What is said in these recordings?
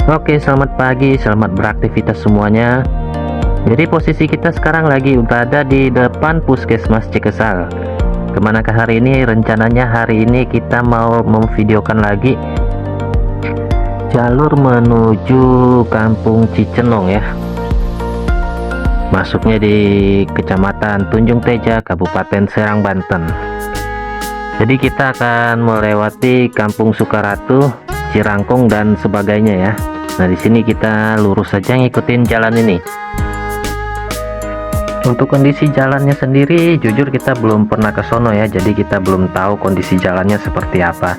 Oke, selamat pagi, selamat beraktivitas semuanya. Jadi posisi kita sekarang lagi berada di depan Puskesmas Cikesal. Kemanakah hari ini? Rencananya hari ini kita mau memvideokan lagi jalur menuju Kampung Cicenong ya. Masuknya di Kecamatan Tunjung Teja, Kabupaten Serang, Banten. Jadi kita akan melewati Kampung Sukaratu, Cirangkong dan sebagainya ya. Nah, di sini kita lurus saja ngikutin jalan ini. Untuk kondisi jalannya sendiri, jujur kita belum pernah ke sono ya, jadi kita belum tahu kondisi jalannya seperti apa.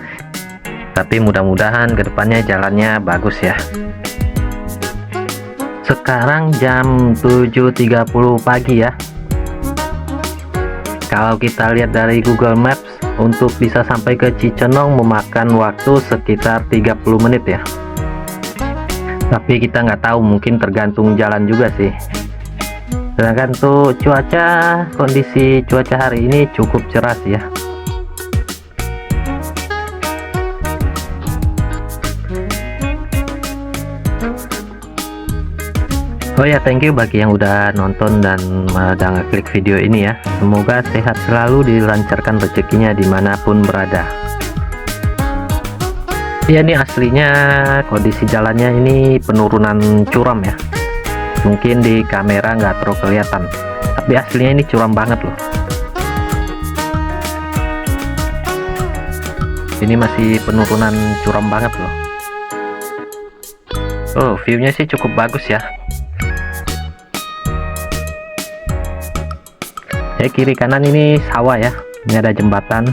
Tapi mudah-mudahan kedepannya jalannya bagus ya. Sekarang jam 7.30 pagi ya. Kalau kita lihat dari Google Maps, untuk bisa sampai ke Cicenong memakan waktu sekitar 30 menit ya. Tapi kita nggak tahu, mungkin tergantung jalan juga sih. Sedangkan tuh kondisi cuaca hari ini cukup cerah ya. Oh ya, thank you bagi yang udah nonton dan udah ngeklik video ini ya. Semoga sehat selalu, dilancarkan rezekinya dimanapun berada. Ya, ini aslinya kondisi jalannya ini penurunan curam ya. Mungkin di kamera nggak terlalu kelihatan, tapi aslinya ini curam banget loh. Ini masih penurunan curam banget loh. Oh, viewnya sih cukup bagus ya. Kiri kanan ini sawah ya. Ini ada jembatan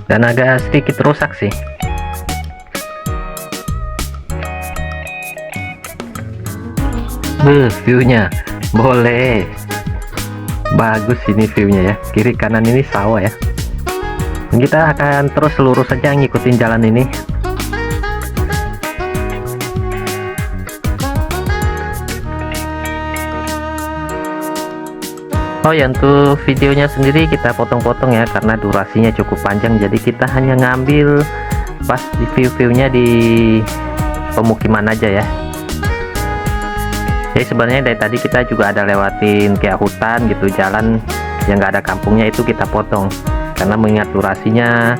dan agak sedikit rusak sih. Viewnya boleh bagus ini viewnya ya. Kiri kanan ini sawah ya. Kita akan terus lurus saja ngikutin jalan ini. Oh ya, untuk videonya sendiri kita potong-potong ya karena durasinya cukup panjang, jadi kita hanya ngambil pas di view-viewnya di pemukiman aja ya. Jadi sebenarnya dari tadi kita juga ada lewatin kayak hutan gitu, jalan yang nggak ada kampungnya itu kita potong karena mengingat durasinya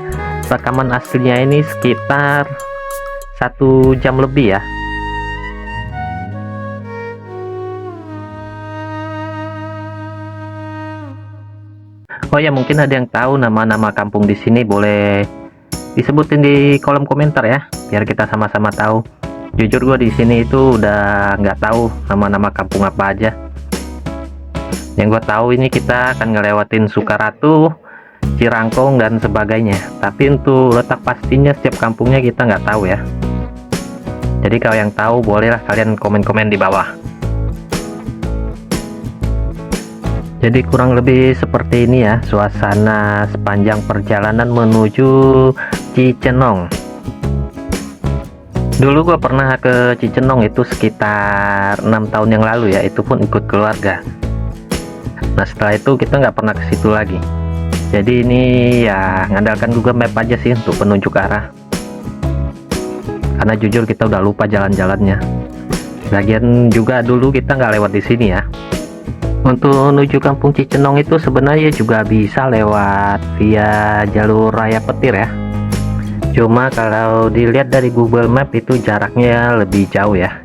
rekaman aslinya ini sekitar 1 jam lebih ya. Oh ya, mungkin ada yang tahu nama-nama kampung di sini, boleh disebutin di kolom komentar ya biar kita sama-sama tahu. Jujur gue di sini itu udah nggak tahu nama-nama kampung apa aja. Yang gue tahu ini kita akan ngelewatin Sukaratu, Cirangkong dan sebagainya. Tapi untuk letak pastinya setiap kampungnya kita nggak tahu ya. Jadi kalau yang tahu bolehlah kalian komen-komen di bawah. Jadi kurang lebih seperti ini ya suasana sepanjang perjalanan menuju Cicenong. Dulu gue pernah ke Cicenong itu sekitar 6 tahun yang lalu ya, itu pun ikut keluarga. Nah, setelah itu kita nggak pernah ke situ lagi. Jadi ini ya ngandalkan Google Map aja sih untuk penunjuk arah. Karena jujur kita udah lupa jalan-jalannya. Lagian juga dulu kita nggak lewat di sini ya. Untuk menuju Kampung Cicenong itu sebenarnya juga bisa lewat via jalur raya petir ya. Cuma kalau dilihat dari Google Map itu jaraknya lebih jauh ya.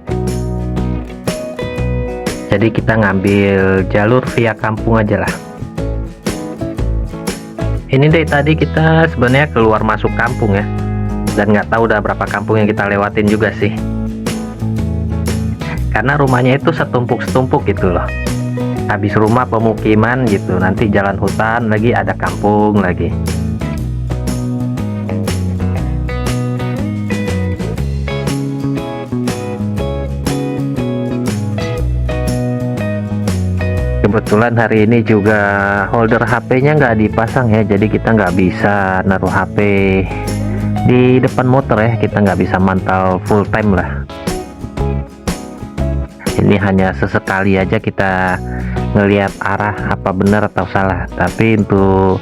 Jadi kita ngambil jalur via kampung aja lah. Ini dari tadi kita sebenarnya keluar masuk kampung ya. Dan nggak tahu udah berapa kampung yang kita lewatin juga sih. Karena rumahnya itu setumpuk-setumpuk gitu loh. Habis rumah pemukiman gitu, nanti jalan hutan lagi, ada kampung lagi. Kebetulan hari ini juga holder HP-nya nggak dipasang ya, jadi kita nggak bisa naruh HP di depan motor ya, kita nggak bisa mantau full time lah. Ini hanya sesekali aja kita ngelihat arah apa benar atau salah, tapi untuk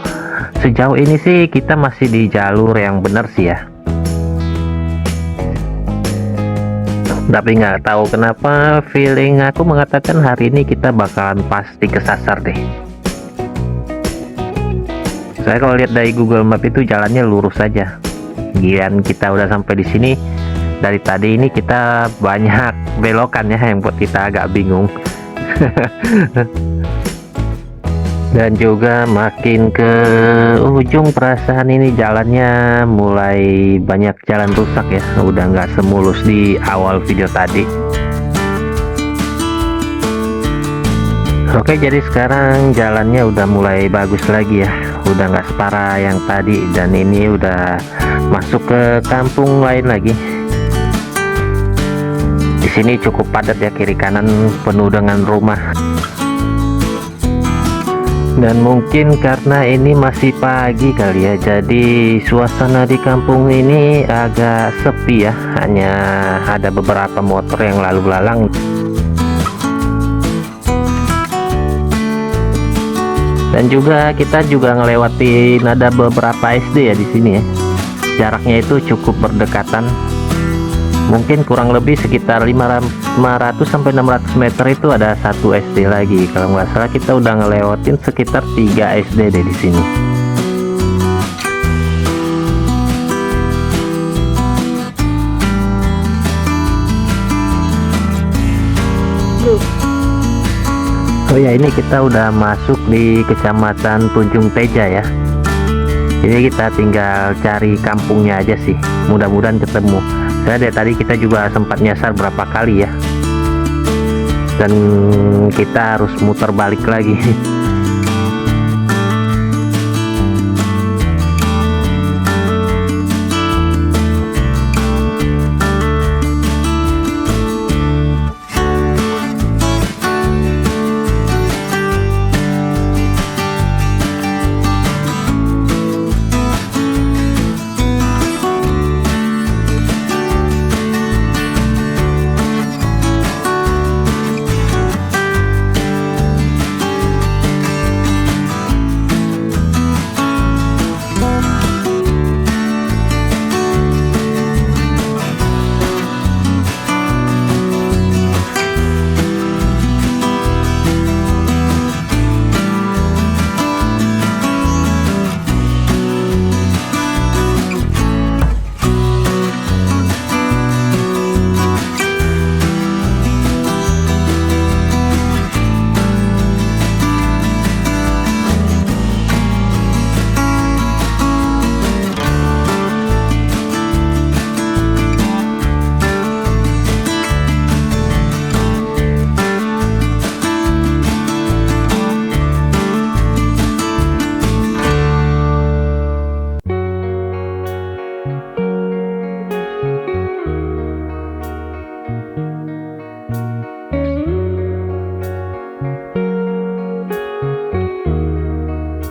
sejauh ini sih kita masih di jalur yang benar sih ya. Tapi nggak tahu kenapa feeling aku mengatakan hari ini kita bakalan pasti kesasar deh. Saya kalau lihat dari Google Map itu jalannya lurus saja. Gian kita udah sampai di sini. Dari tadi ini kita banyak belokan ya, yang buat kita agak bingung. Dan juga makin ke ujung perasaan ini jalannya mulai banyak jalan rusak ya, udah nggak semulus di awal video tadi. Oke, jadi sekarang jalannya udah mulai bagus lagi ya, udah nggak separah yang tadi, dan ini udah masuk ke kampung lain lagi. Di sini cukup padat ya, kiri kanan penuh dengan rumah. Dan mungkin karena ini masih pagi kali ya, jadi suasana di kampung ini agak sepi ya, hanya ada beberapa motor yang lalu lalang. Dan juga kita juga ngelewatin ada beberapa SD ya di sini ya. Jaraknya itu cukup berdekatan. Mungkin kurang lebih sekitar 500 sampai 600 meter itu ada satu SD lagi. Kalau nggak salah kita udah ngelewatin sekitar 3 SD deh di sini. Oh ya, ini kita udah masuk di Kecamatan Tunjung Teja ya. Jadi kita tinggal cari kampungnya aja sih. Mudah-mudahan ketemu. Saya dari tadi kita juga sempat nyasar berapa kali ya, dan kita harus muter balik lagi.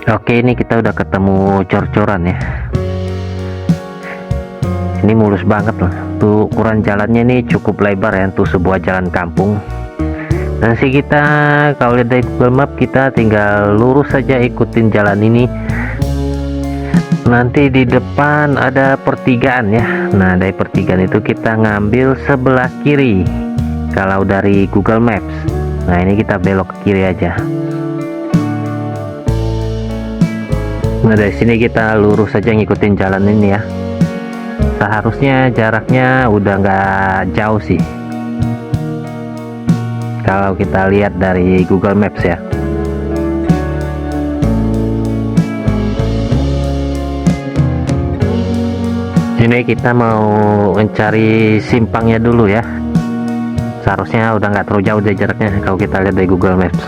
Oke, ini kita udah ketemu cor-coran ya. Ini mulus banget loh. Tuh ukuran jalannya ini cukup lebar ya untuk sebuah jalan kampung. Dan sih kita kalau lihat dari Google Map kita tinggal lurus saja ikutin jalan ini. Nanti di depan ada pertigaan ya. Nah, dari pertigaan itu kita ngambil sebelah kiri kalau dari Google Maps. Nah, ini kita belok ke kiri aja. Nah, dari sini kita lurus saja ngikutin jalan ini ya. Seharusnya jaraknya udah nggak jauh sih kalau kita lihat dari Google Maps ya. Ini kita mau mencari simpangnya dulu ya. Seharusnya udah nggak terlalu jauh dari jaraknya kalau kita lihat dari Google Maps.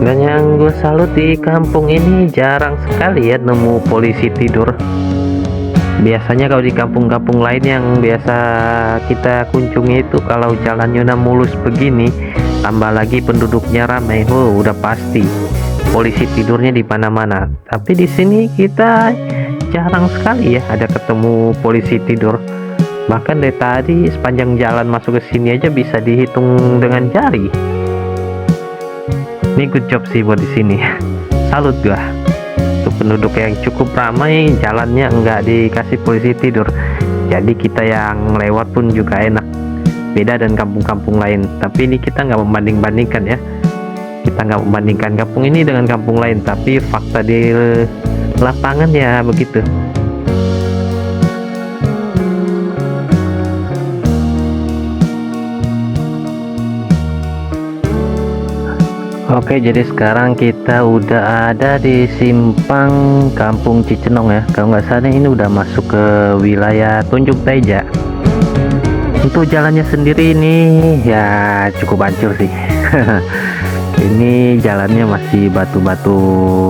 Dan yang gue salut di kampung ini jarang sekali ya nemu polisi tidur. Biasanya kalau di kampung-kampung lain yang biasa kita kunjungi itu kalau jalannya udah mulus begini, tambah lagi penduduknya ramai, udah pasti polisi tidurnya di mana-mana. Tapi di sini kita jarang sekali ya ada ketemu polisi tidur. Bahkan dari tadi sepanjang jalan masuk ke sini aja bisa dihitung dengan jari. Ini good job sih buat di sini. Salut gua. Untuk penduduk yang cukup ramai, jalannya enggak dikasih polisi tidur. Jadi kita yang lewat pun juga enak. Beda dan kampung-kampung lain. Tapi ini kita nggak membanding-bandingkan ya. Kita nggak membandingkan kampung ini dengan kampung lain. Tapi fakta di lapangan ya begitu. Oke, jadi sekarang kita udah ada di simpang Kampung Cicenong ya. Kalau nggak salah ini udah masuk ke wilayah Tunjung Teja. Untuk jalannya sendiri ini ya cukup hancur sih. Ini jalannya masih batu-batu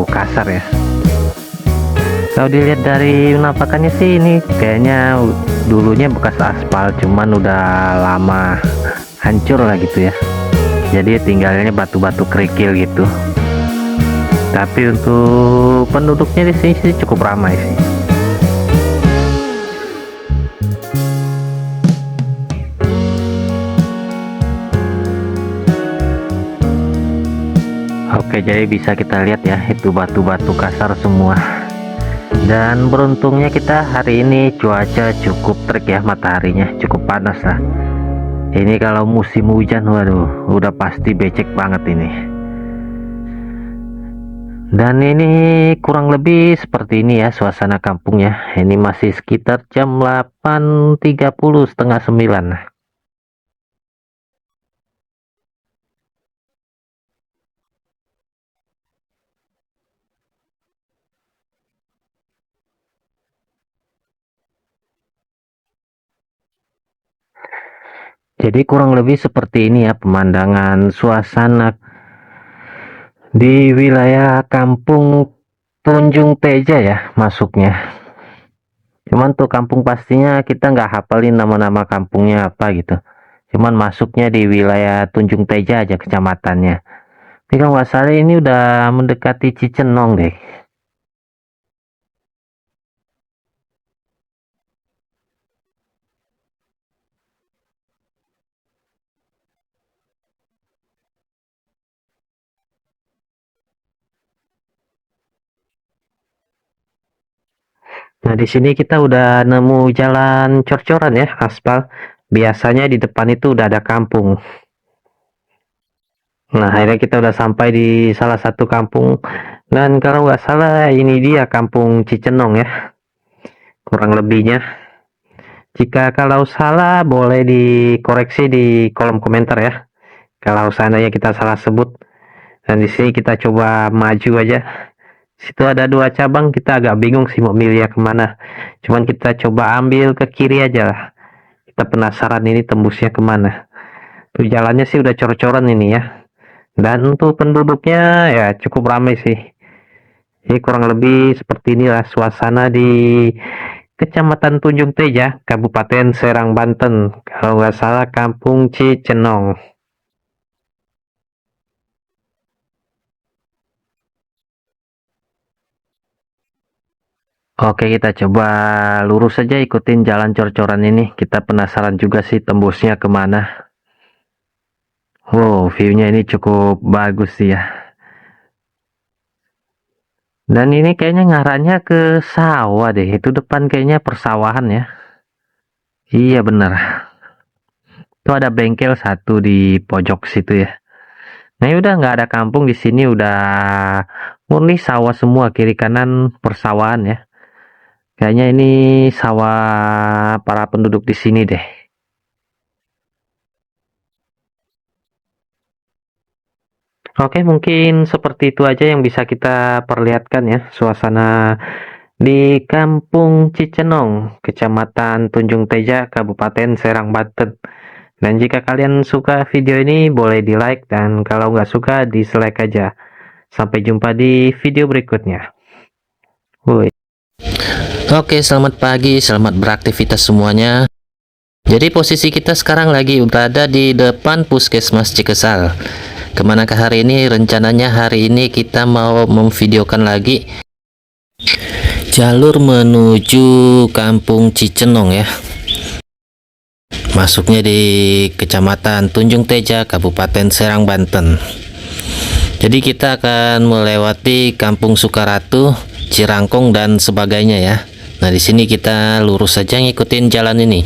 kasar ya. Kalau dilihat dari penampakannya sih ini kayaknya dulunya bekas aspal, cuman udah lama hancur lah gitu ya. Jadi tinggalnya batu-batu kerikil gitu. Tapi untuk penduduknya di sini sih cukup ramai sih. Oke, jadi bisa kita lihat ya, itu batu-batu kasar semua. Dan beruntungnya kita hari ini cuaca cukup terik ya, mataharinya cukup panas lah. Ini kalau musim hujan, waduh, udah pasti becek banget ini. Dan ini kurang lebih seperti ini ya suasana kampungnya. Ini masih sekitar jam 8.30, setengah 9. Jadi kurang lebih seperti ini ya pemandangan suasana di wilayah Kampung Tunjung Teja ya masuknya. Cuman tuh kampung pastinya kita nggak hafalin nama-nama kampungnya apa gitu. Cuman masuknya di wilayah Tunjung Teja aja kecamatannya. Tapi kalau nggak salah ini udah mendekati Cicenong deh. Nah, di sini kita udah nemu jalan cor-coran ya, aspal. Biasanya di depan itu udah ada kampung. Nah, akhirnya kita udah sampai di salah satu kampung. Dan kalau nggak salah ini dia Kampung Cicenong ya, kurang lebihnya. Jika kalau salah boleh dikoreksi di kolom komentar ya. Kalau seandainya kita salah sebut. Dan di sini kita coba maju aja. Situ ada dua cabang, kita agak bingung sih mau milih ya kemana. Cuman kita coba ambil ke kiri aja lah. Kita penasaran ini tembusnya kemana. Tuh jalannya sih udah cor-coran ini ya. Dan untuk penduduknya ya cukup ramai sih. Jadi kurang lebih seperti inilah suasana di Kecamatan Tunjung Teja, Kabupaten Serang, Banten. Kalau nggak salah Kampung Cicenong. Oke, kita coba lurus saja ikutin jalan cor-coran ini. Kita penasaran juga sih tembusnya kemana. Wow, view-nya ini cukup bagus sih ya. Dan ini kayaknya ngarahnya ke sawah deh. Itu depan kayaknya persawahan ya. Iya bener. Itu ada bengkel satu di pojok situ ya. Nah, udah nggak ada kampung di sini, udah murni sawah semua, kiri kanan persawahan ya. Kayaknya ini sawah para penduduk di sini deh. Oke, mungkin seperti itu aja yang bisa kita perlihatkan ya, suasana di Kampung Cicenong, Kecamatan Tunjung Teja, Kabupaten Serang, Banten. Dan jika kalian suka video ini, boleh di like, dan kalau nggak suka, dislike aja. Sampai jumpa di video berikutnya. Woi. Oke, selamat pagi, selamat beraktivitas semuanya. Jadi posisi kita sekarang lagi berada di depan Puskesmas Cikesal. Kemanakah hari ini? Rencananya hari ini kita mau memvideokan lagi jalur menuju Kampung Cicenong ya. Masuknya di Kecamatan Tunjung Teja, Kabupaten Serang, Banten. Jadi kita akan melewati Kampung Sukaratu, Cirangkong dan sebagainya ya. Nah, di sini kita lurus saja ngikutin jalan ini.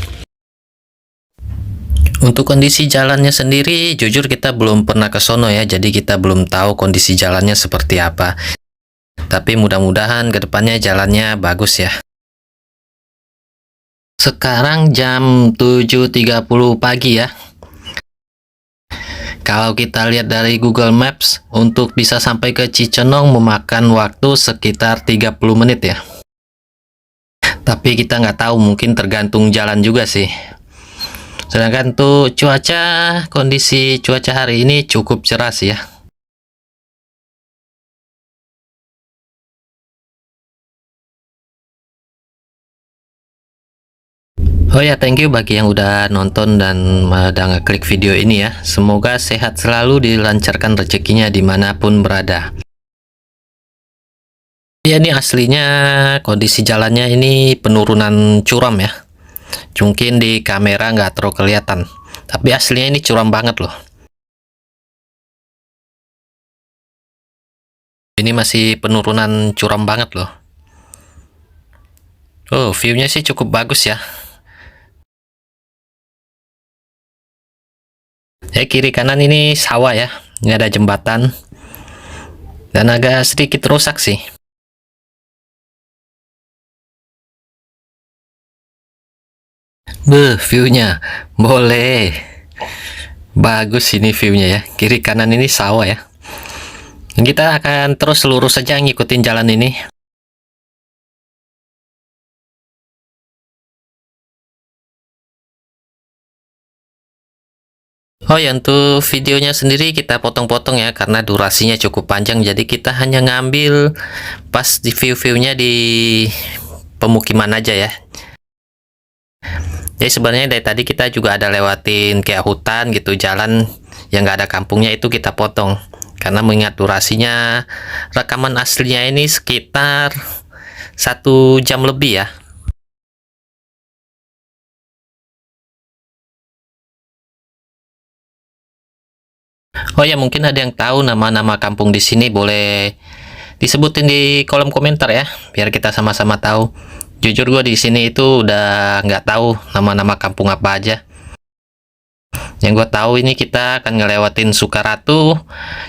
Untuk kondisi jalannya sendiri, jujur kita belum pernah ke sono ya, jadi kita belum tahu kondisi jalannya seperti apa. Tapi mudah-mudahan kedepannya jalannya bagus ya. Sekarang jam 7.30 pagi ya. Kalau kita lihat dari Google Maps, untuk bisa sampai ke Cicenong memakan waktu sekitar 30 menit ya. Tapi kita nggak tahu, mungkin tergantung jalan juga sih. Sedangkan tuh kondisi cuaca hari ini cukup cerah sih ya. Oh ya, thank you bagi yang udah nonton dan udah ngeklik video ini ya. Semoga sehat selalu, dilancarkan rezekinya dimanapun berada. Ya, ini aslinya kondisi jalannya ini penurunan curam ya. Mungkin di kamera nggak terlalu kelihatan, tapi aslinya ini curam banget loh. Ini masih penurunan curam banget loh. Oh, view-nya sih cukup bagus ya. Kiri kanan ini sawah ya, nggak ada jembatan dan agak sedikit rusak sih. View-nya boleh bagus ini view-nya ya. Kiri kanan ini sawah ya. Kita akan terus lurus saja ngikutin jalan ini. Oh ya, untuk videonya sendiri kita potong-potong ya, karena durasinya cukup panjang. Jadi kita hanya ngambil pas di view-viewnya di pemukiman aja ya. Jadi sebenarnya dari tadi kita juga ada lewatin kayak hutan gitu, jalan yang nggak ada kampungnya, itu kita potong. Karena mengingat durasinya, rekaman aslinya ini sekitar 1 jam lebih ya. Oh ya, mungkin ada yang tahu nama-nama kampung di sini, boleh disebutin di kolom komentar ya, biar kita sama-sama tahu. Jujur gue di sini itu udah nggak tahu nama-nama kampung apa aja. Yang gue tahu ini kita akan ngelewatin Sukaratu,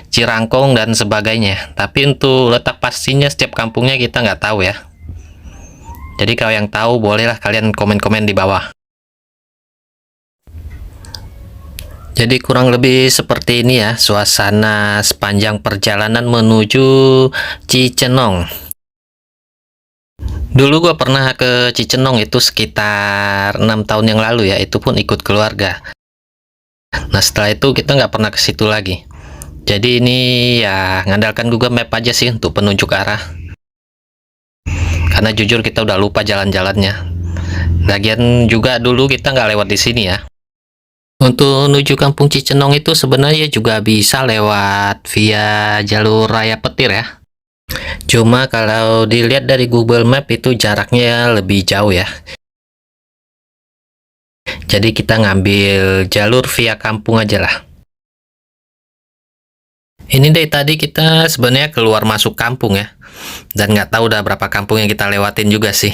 Cirangkong dan sebagainya. Tapi untuk letak pastinya setiap kampungnya kita nggak tahu ya. Jadi kalau yang tahu bolehlah kalian komen-komen di bawah. Jadi kurang lebih seperti ini ya suasana sepanjang perjalanan menuju Cicenong. Dulu gue pernah ke Cicenong itu sekitar 6 tahun yang lalu ya, itu pun ikut keluarga. Nah, setelah itu kita nggak pernah ke situ lagi. Jadi ini ya ngandalkan Google Map aja sih untuk penunjuk arah. Karena jujur kita udah lupa jalan-jalannya. Lagian juga dulu kita nggak lewat di sini ya. Untuk menuju Kampung Cicenong itu sebenarnya juga bisa lewat via jalur raya petir ya. Cuma kalau dilihat dari Google Map itu jaraknya lebih jauh ya. Jadi kita ngambil jalur via kampung aja lah. Ini dari tadi kita sebenarnya keluar masuk kampung ya. Dan nggak tahu udah berapa kampung yang kita lewatin juga sih.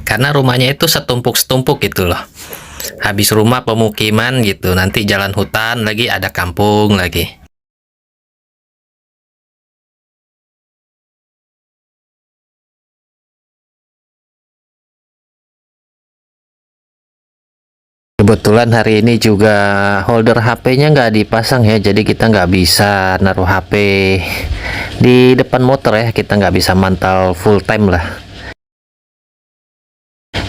Karena rumahnya itu setumpuk-setumpuk gitu loh. Habis rumah pemukiman gitu, nanti jalan hutan lagi, ada kampung lagi. Kebetulan hari ini juga holder HP-nya nggak dipasang ya, jadi kita nggak bisa naruh HP di depan motor ya, kita nggak bisa mantau full time lah.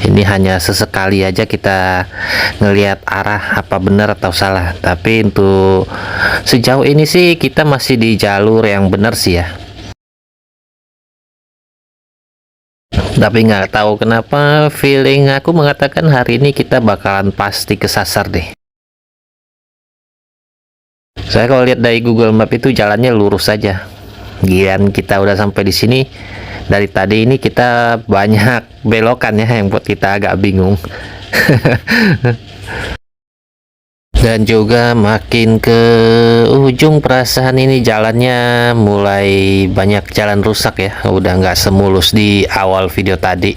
Ini hanya sesekali aja kita ngelihat arah apa benar atau salah, tapi untuk sejauh ini sih kita masih di jalur yang benar sih ya. Tapi nggak tahu kenapa feeling aku mengatakan hari ini kita bakalan pasti kesasar deh. Saya kalau lihat dari Google Map itu jalannya lurus saja. Gian kita udah sampai di sini, Dari tadi ini kita banyak belokan ya yang buat kita agak bingung. Dan juga makin ke ujung perasaan ini jalannya mulai banyak jalan rusak ya, udah nggak semulus di awal video tadi.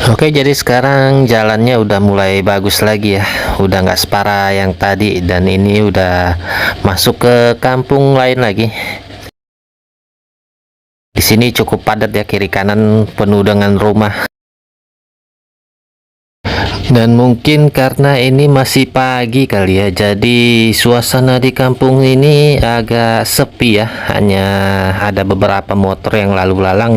Oke, jadi sekarang jalannya udah mulai bagus lagi ya, udah nggak separah yang tadi, dan ini udah masuk ke kampung lain lagi. Di sini cukup padat ya, kiri kanan penuh dengan rumah. Dan mungkin karena ini masih pagi kali ya, jadi suasana di kampung ini agak sepi ya, hanya ada beberapa motor yang lalu lalang.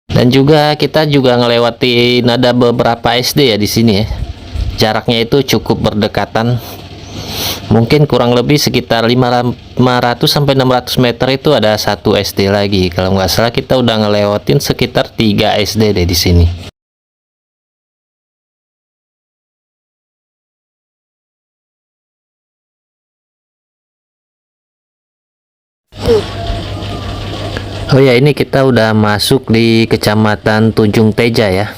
Dan juga kita juga ngelewatin ada beberapa SD ya di sini ya. Jaraknya itu cukup berdekatan. Mungkin kurang lebih sekitar 500 sampai 600 meter itu ada satu SD lagi. Kalau nggak salah kita udah ngelewatin sekitar 3 SD deh di sini. Oh ya, ini kita udah masuk di Kecamatan Tunjung Teja ya.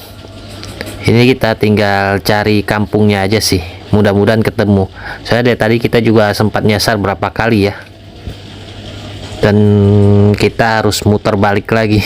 Ini kita tinggal cari kampungnya aja sih. Mudah-mudahan ketemu. Soalnya dari tadi kita juga sempat nyasar berapa kali ya. Dan kita harus muter balik lagi.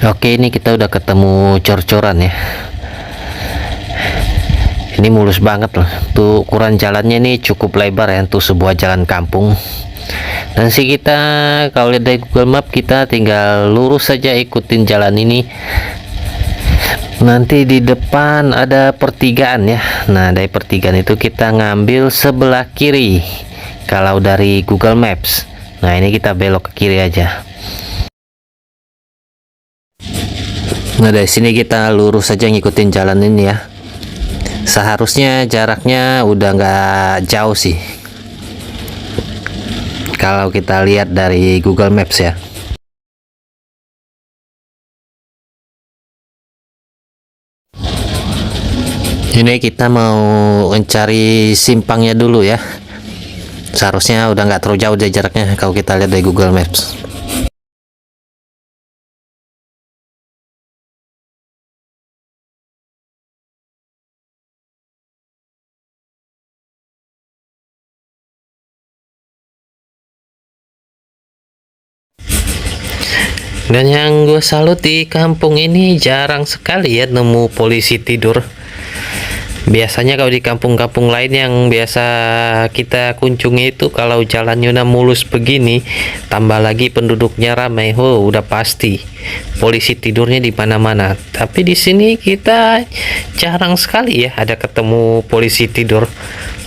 Oke, ini kita udah ketemu cor-coran ya. Ini mulus banget loh. Tuh ukuran jalannya ini cukup lebar ya untuk sebuah jalan kampung. Dan sih kita kalau lihat dari Google Map kita tinggal lurus saja ikutin jalan ini. Nanti di depan ada pertigaan ya. Nah, dari pertigaan itu kita ngambil sebelah kiri kalau dari Google Maps. Nah, ini kita belok ke kiri aja. Nah, dari sini kita lurus saja ngikutin jalan ini ya. Seharusnya jaraknya udah nggak jauh sih kalau kita lihat dari Google Maps ya. Ini kita mau mencari simpangnya dulu ya. Seharusnya udah nggak terlalu jauh deh jaraknya kalau kita lihat dari Google Maps. Dan yang gue salut di kampung ini jarang sekali ya nemu polisi tidur. Biasanya kalau di kampung-kampung lain yang biasa kita kunjungi itu kalau jalannya udah mulus begini, tambah lagi penduduknya ramai, oh udah pasti polisi tidurnya di mana-mana. Tapi di sini kita jarang sekali ya ada ketemu polisi tidur.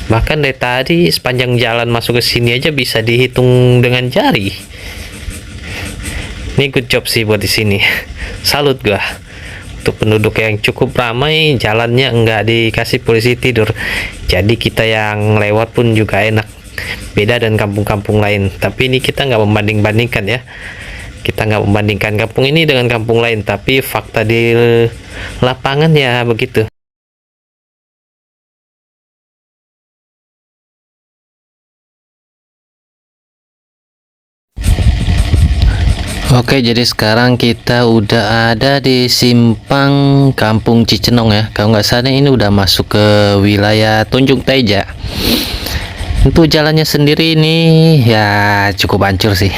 Bahkan dari tadi sepanjang jalan masuk ke sini aja bisa dihitung dengan jari. Ini good job sih buat di sini. Salut gua. Untuk penduduk yang cukup ramai, jalannya enggak dikasih polisi tidur, jadi kita yang lewat pun juga enak, beda dan kampung-kampung lain. Tapi ini kita nggak membanding-bandingkan ya, kita nggak membandingkan kampung ini dengan kampung lain, tapi fakta di lapangan ya begitu. Oke, jadi sekarang kita udah ada di simpang Kampung Cicenong ya. Kalau nggak salah ini udah masuk ke wilayah Tunjung Teja. Untuk jalannya sendiri ini ya cukup hancur sih.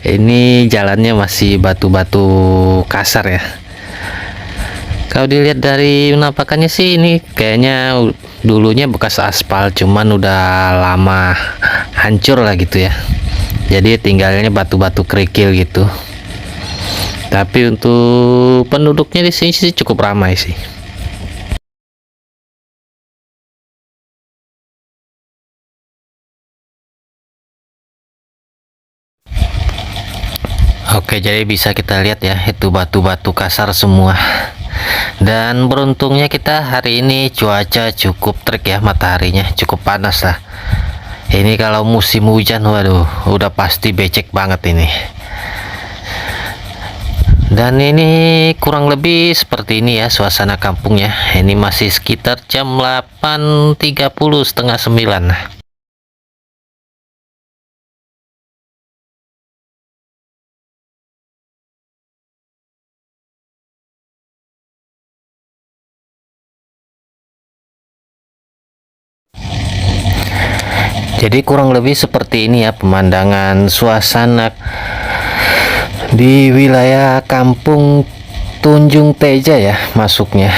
Ini jalannya masih batu-batu kasar ya. Kalau dilihat dari penampakannya sih ini kayaknya dulunya bekas aspal, cuman udah lama hancur lah gitu ya. Jadi tinggalnya batu-batu kerikil gitu. Tapi untuk penduduknya di sini sih cukup ramai sih. Oke, jadi bisa kita lihat ya, itu batu-batu kasar semua. Dan beruntungnya kita hari ini cuaca cukup terik ya, mataharinya cukup panas lah. Ini kalau musim hujan, waduh, udah pasti becek banget ini. Dan ini kurang lebih seperti ini ya suasana kampungnya. Ini masih sekitar jam 8.30, setengah 9. Jadi kurang lebih seperti ini ya pemandangan suasana di wilayah Kampung Tunjung Teja ya masuknya.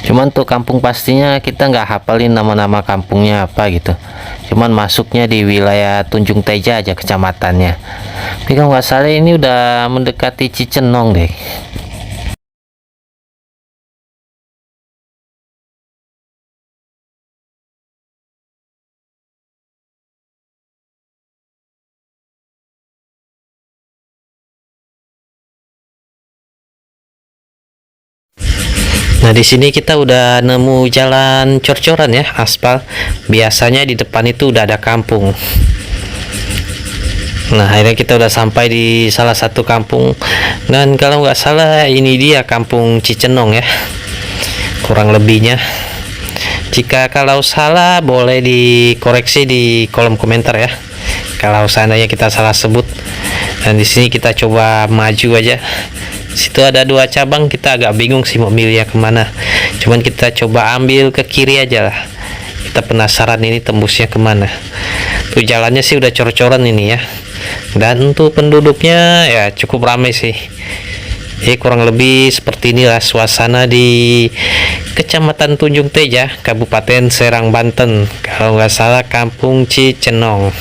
Cuman tuh kampung pastinya kita nggak hafalin nama-nama kampungnya apa gitu. Cuman masuknya di wilayah Tunjung Teja aja kecamatannya. Tapi kalau nggak salah ini udah mendekati Cicenong deh. Nah, di sini kita udah nemu jalan cor-coran ya, aspal. Biasanya di depan itu udah ada kampung. Nah, akhirnya kita udah sampai di salah satu kampung. Dan kalau nggak salah ini dia Kampung Cicenong ya. Kurang lebihnya. Jika kalau salah boleh dikoreksi di kolom komentar ya. Kalau seandainya kita salah sebut. Dan di sini kita coba maju aja. Situ ada 2 cabang, kita agak bingung sih mau milih kemana. Cuman kita coba ambil ke kiri aja lah. Kita penasaran ini tembusnya kemana. Tuh jalannya sih udah cor-coran ini ya. Dan untuk penduduknya ya cukup ramai sih. Jadi kurang lebih seperti inilah suasana di Kecamatan Tunjung Teja, Kabupaten Serang, Banten. Kalau nggak salah Kampung Cicenong.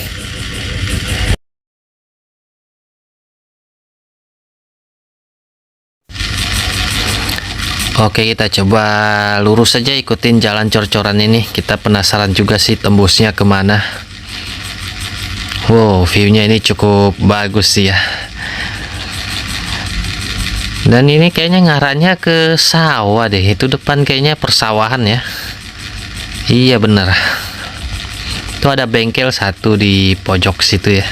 Oke, kita coba lurus saja ikutin jalan cor-coran ini. Kita penasaran juga sih tembusnya kemana. Wow, viewnya ini cukup bagus sih ya. Dan ini kayaknya ngarahnya ke sawah deh. Itu depan kayaknya persawahan ya. Iya bener. Itu ada bengkel satu di pojok situ ya.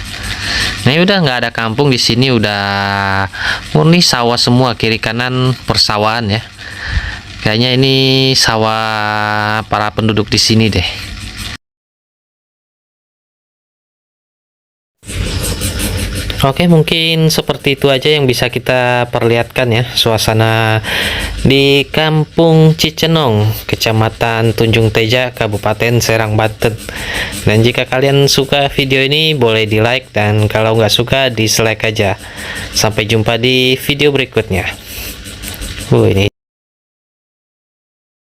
Nah, udah nggak ada kampung di sini, udah murni sawah semua, kiri kanan persawahan ya. Kayaknya ini sawah para penduduk di sini deh. Oke, mungkin seperti itu aja yang bisa kita perlihatkan ya suasana di Kampung Cicenong, Kecamatan Tunjung Teja, Kabupaten Serang, Banten. Dan jika kalian suka video ini boleh di like, dan kalau nggak suka dislike aja. Sampai jumpa di video berikutnya. Ini